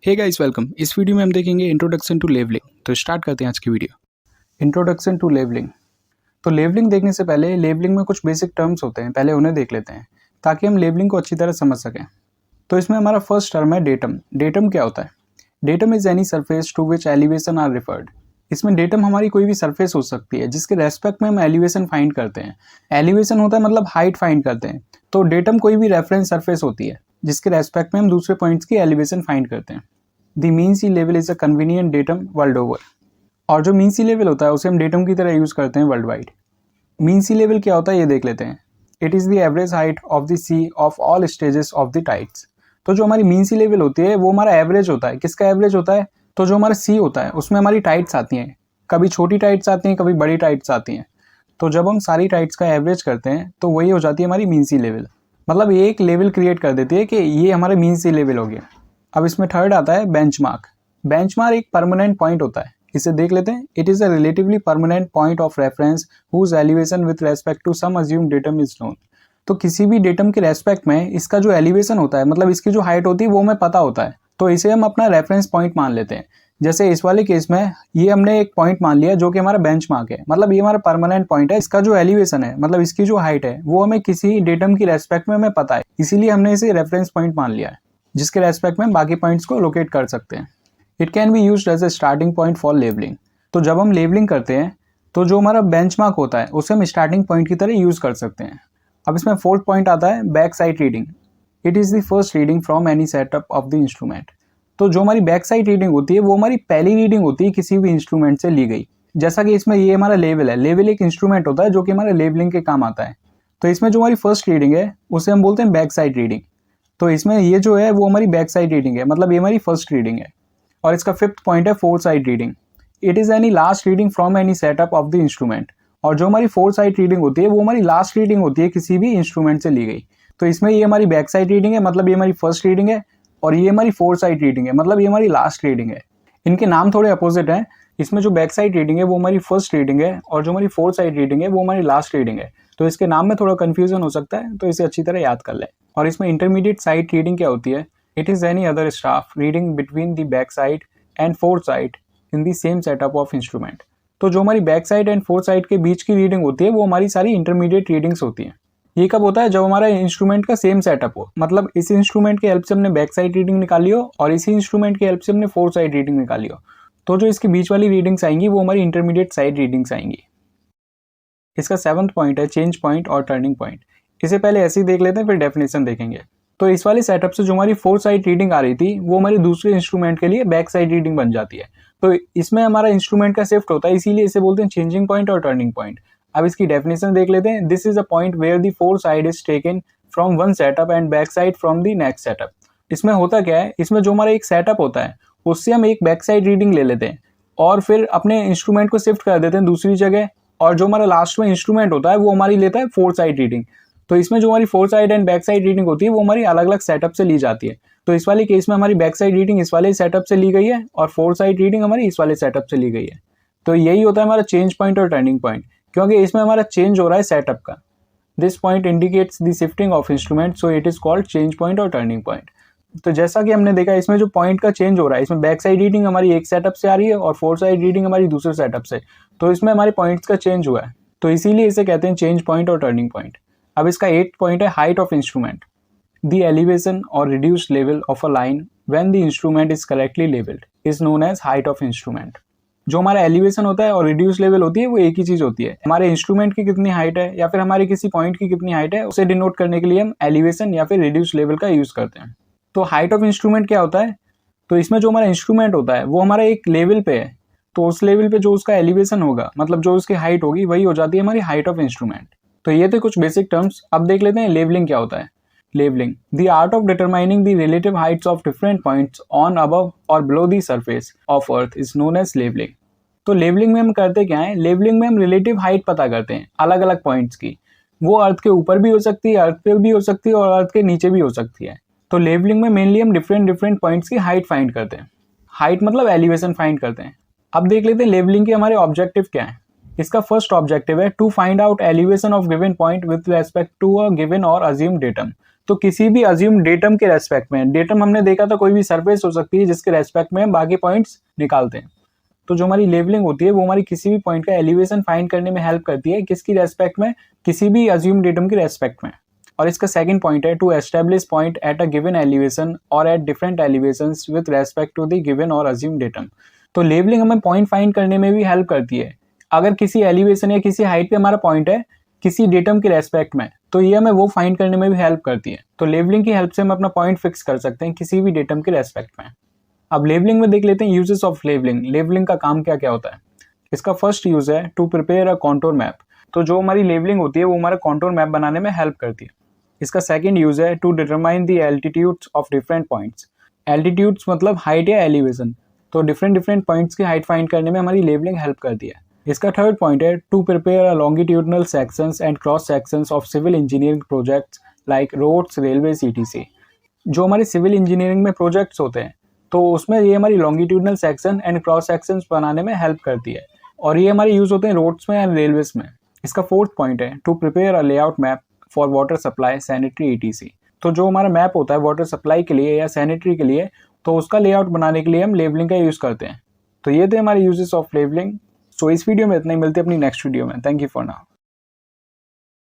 हे guys welcome. इस video में हम देखेंगे इंट्रोडक्शन टू लेवलिंग। तो स्टार्ट करते हैं आज की वीडियो। Introduction to levelling. तो लेवलिंग देखने से पहले लेवलिंग में कुछ बेसिक टर्म्स होते हैं, पहले उन्हें देख लेते हैं ताकि हम लेवलिंग को अच्छी तरह समझ सकें। तो इसमें हमारा फर्स्ट टर्म है डेटम। डेटम क्या होता है? Datum is any surface to which elevation are referred. इसमें डेटम हमारी कोई भी सरफेस हो सकती है जिसके रेस्पेक्ट में हम एलिवेशन फाइंड करते हैं। एलिवेशन होता है मतलब हाइट फाइंड करते हैं। तो डेटम कोई भी रेफरेंस सरफेस होती है जिसके रेस्पेक्ट में हम दूसरे पॉइंट्स की एलिवेशन फाइंड करते हैं। The mean sea level is a convenient datum world over. और जो मीन सी लेवल होता है उसे हम डेटम की तरह यूज करते हैं world wide. Mean sea level क्या होता है ये देख लेते हैं। It is the average height of the sea of all stages of the tides. तो जो हमारी मीन सी लेवल होती है वो हमारा एवरेज होता है। किसका एवरेज होता है? तो जो हमारा सी होता है उसमें हमारी टाइड्स आती हैं, कभी छोटी टाइड्स आती हैं, कभी बड़ी टाइड्स आती हैं। तो जब हम सारी टाइड्स का एवरेज करते हैं तो वही हो जाती है हमारी मीन सी लेवल। मतलब ये एक लेवल क्रिएट कर देती है कि ये हमारा मीन सी लेवल हो गया। अब इसमें थर्ड आता है बेंचमार्क। बेंचमार्क एक परमानेंट पॉइंट होता है, इसे देख लेते हैं। It is a relatively permanent point of reference whose elevation with respect to some assumed datum is known. तो किसी भी डेटम के रेस्पेक्ट में इसका जो एलिवेशन होता है, मतलब इसकी जो हाइट होती है वो हमें पता होता है, तो इसे हम अपना रेफरेंस पॉइंट मान लेते हैं। जैसे इस वाले केस में ये हमने एक पॉइंट मान लिया जो कि हमारा बेंचमार्क है, मतलब ये हमारा परमानेंट पॉइंट है। इसका जो एलिवेशन है मतलब इसकी जो हाइट है वो हमें किसी डेटम की रेस्पेक्ट में हमें पता है, इसीलिए हमने इसे रेफरेंस पॉइंट मान लिया है जिसके रेस्पेक्ट में बाकी पॉइंट्स को लोकेट कर सकते हैं। It can be used as a starting point for levelling. तो जब हम लेवलिंग करते हैं तो जो हमारा बेंचमार्क होता है उसे हम स्टार्टिंग पॉइंट की तरह यूज कर सकते हैं। अब इसमें फोर्थ पॉइंट आता है back side reading. It is the first reading from any setup of the instrument. तो जो हमारी बैक साइड रीडिंग होती है वो हमारी पहली रीडिंग होती है किसी भी इंस्ट्रूमेंट से ली गई। जैसा कि इसमें ये हमारा लेवल है, लेवल एक इंस्ट्रूमेंट होता है जो कि हमारे लेवलिंग के काम आता है। तो इसमें जो हमारी फर्स्ट रीडिंग है उसे हम बोलते हैं बैक साइड रीडिंग। तो इसमें ये जो है वो हमारी बैक साइड रीडिंग है, मतलब ये हमारी फर्स्ट रीडिंग है। और इसका फिफ्थ पॉइंट है four side reading. It is any last reading from any setup of the instrument. और जो हमारी फोर साइड रीडिंग होती है वो हमारी लास्ट रीडिंग होती है किसी भी इंस्ट्रूमेंट से ली गई। तो इसमें ये हमारी बैक साइड रीडिंग है, मतलब ये हमारी फर्स्ट रीडिंग है, और ये हमारी फोर साइड रीडिंग है, मतलब ये हमारी लास्ट रीडिंग है। इनके नाम थोड़े अपोजिट हैं। इसमें जो बैक साइड रीडिंग है वो हमारी फर्स्ट रीडिंग है और जो हमारी फोर साइड रीडिंग है वो हमारी लास्ट रीडिंग है। तो इसके नाम में थोड़ा कंफ्यूजन हो सकता है, तो इसे अच्छी तरह याद कर लें। और इसमें इंटरमीडिएट साइड रीडिंग क्या होती है? It is any other staff reading between the back side and fourth side in the same setup of instrument. तो जो हमारी back side and fourth side के बीच की रीडिंग होती है वो हमारी सारी इंटरमीडिएट रीडिंग्स होती हैं। ये कब होता है? जब हमारा इंस्ट्रूमेंट का सेम सेटअप हो, मतलब इस इंस्ट्रूमेंट की हेल्प से हमने बैक साइड रीडिंग निकाली हो और इसी इंस्ट्रूमेंट की हेल्प से हमने फोर्थ साइड रीडिंग निकाली हो। तो जो इसके बीच वाली रीडिंग्स आएंगी वो हमारी इंटरमीडिएट साइड रीडिंग्स आएंगी। इसका सेवंथ पॉइंट है चेंज पॉइंट और टर्निंग पॉइंट। इसे पहले ऐसे ही देख लेते हैं, फिर डेफिनेशन देखेंगे। तो इस वाले सेटअप से जो हमारी फोर्थ साइड रीडिंग आ रही थी वो हमारे दूसरे इंस्ट्रूमेंट के लिए बैक साइड रीडिंग बन जाती है। तो इसमें हमारा इंस्ट्रूमेंट का शिफ्ट होता है, इसीलिए इसे बोलते हैं चेंजिंग पॉइंट और टर्निंग पॉइंट। अब इसकी डेफिनेशन देख लेते हैं। This is a point where the fourth side is taken from one setup and back side from the next setup. इसमें होता क्या है? इसमें जो हमारा एक सेटअप होता है उससे हम एक बैक साइड रीडिंग ले लेते हैं और फिर अपने इंस्ट्रूमेंट को शिफ्ट कर देते हैं दूसरी जगह, और जो हमारा लास्ट में इंस्ट्रूमेंट होता है वो हमारी लेता है फोर्थ साइड रीडिंग। तो इसमें जो हमारी fourth side and back side reading होती है वो हमारी अलग अलग सेटअप से ली जाती है। तो इस वाले केस में हमारी बैक साइड रीडिंग इस वाले सेटअप से ली गई है और फोर्थ साइड रीडिंग हमारी इस वाले सेटअप से ली गई है। तो यही होता है हमारा चेंज पॉइंट और टर्निंग पॉइंट, क्योंकि इसमें हमारा चेंज हो रहा है सेटअप का। This point indicates the shifting of instrument, so it is called change point और टर्निंग पॉइंट। तो जैसा कि हमने देखा इसमें जो पॉइंट का चेंज हो रहा है, इसमें बैक साइड रीडिंग हमारी एक सेटअप से आ रही है और फोर्थ साइड रीडिंग हमारी दूसरे सेटअप से। तो इसमें हमारे पॉइंट्स का चेंज हुआ है, तो इसीलिए इसे कहते हैं चेंज पॉइंट और टर्निंग पॉइंट। अब इसका एट पॉइंट है height of instrument. The elevation और reduced level of a line when the instrument is correctly levelled is known as height of instrument. जो हमारा एलिवेशन होता है और रिड्यूस लेवल होती है वो एक ही चीज होती है। हमारे इंस्ट्रूमेंट की कितनी हाइट है या फिर हमारे किसी पॉइंट की कितनी हाइट है उसे डिनोट करने के लिए हम एलिवेशन या फिर रिड्यूस लेवल का यूज करते हैं। तो हाइट ऑफ इंस्ट्रूमेंट क्या होता है? तो इसमें जो हमारा इंस्ट्रूमेंट होता है वो हमारा एक लेवल पे है, तो उस लेवल पे जो उसका एलिवेशन होगा, मतलब जो उसकी हाइट होगी, वही हो जाती है हमारी हाइट ऑफ इंस्ट्रूमेंट। तो ये थे कुछ बेसिक टर्म्स। अब देख लेते हैं लेवलिंग क्या होता है। Levelling, the art of determining the relative heights of different points on, above और below the surface of earth is known as levelling. तो लेवलिंग में हम करते क्या है? लेवलिंग में हम रिलेटिव हाइट पता करते हैं अलग अलग पॉइंट्स की। वो अर्थ के ऊपर भी हो सकती है, अर्थ पे भी हो सकती है और अर्थ के नीचे भी हो सकती है। तो लेवलिंग में मेनली हम डिफरेंट पॉइंट्स की हाइट फाइंड करते हैं। हाइट मतलब एलिवेशन फाइंड करते हैं। अब देख लेते हैं लेवलिंग के हमारे ऑब्जेक्टिव क्या है। इसका फर्स्ट ऑब्जेक्टिव है to find out elevation of given point with respect to a given और अज्यूम डेटम। तो किसी भी अज्यूम डेटम के रेस्पेक्ट में, डेटम हमने देखा था कोई भी सरफेस हो सकती है जिसके रेस्पेक्ट में हम बाकी पॉइंट्स निकालते हैं। तो जो हमारी लेवलिंग होती है वो हमारी किसी भी पॉइंट का एलिवेशन फाइंड करने में हेल्प करती है, किसकी रेस्पेक्ट में, किसी भी अज्यूम डेटम के रेस्पेक्ट में। और इसका सेकंड पॉइंट है to establish point at a given elevation और at different elevations with respect to the given और अज्यूम डेटम। तो लेवलिंग हमें पॉइंट फाइंड करने में भी हेल्प करती है। अगर किसी एलिवेशन या किसी हाइट पे हमारा पॉइंट है किसी डेटम के रेस्पेक्ट में, तो ये हमें वो फाइंड करने में भी हेल्प करती है। तो लेवलिंग की हेल्प से हम अपना पॉइंट फिक्स कर सकते हैं किसी भी डेटम के रेस्पेक्ट में। अब लेवलिंग में देख लेते हैं यूजेस ऑफ लेवलिंग। लेवलिंग का काम क्या क्या होता है। इसका फर्स्ट यूज है to prepare a contour map. तो जो हमारी लेवलिंग होती है वो हमारा कॉन्टूर मैप बनाने में हेल्प करती है। इसका सेकंड यूज है to determine the altitudes of different points. Altitudes मतलब हाइट या एलिवेशन। तो डिफरेंट पॉइंट्स की हाइट फाइंड करने में हमारी लेवलिंग हेल्प करती है। इसका थर्ड पॉइंट है to prepare a longitudinal sections and cross sections of civil engineering projects like roads, railway, ETC. जो हमारे सिविल इंजीनियरिंग में प्रोजेक्ट्स होते हैं तो उसमें ये हमारी longitudinal section and cross sections बनाने में हेल्प करती है, और ये हमारे यूज होते हैं रोड्स में एंड रेलवेज में। इसका फोर्थ पॉइंट है to prepare a layout map for water supply, sanitary, ETC. तो जो हमारा मैप होता है वाटर सप्लाई के लिए या सैनिटरी के लिए, तो उसका लेआउट बनाने के लिए हम लेवलिंग का यूज करते हैं। तो ये थे हमारे यूजेस ऑफ लेवलिंग। सो इस वीडियो में इतना ही, मिलते हैं अपनी नेक्स्ट वीडियो में। Thank you for now.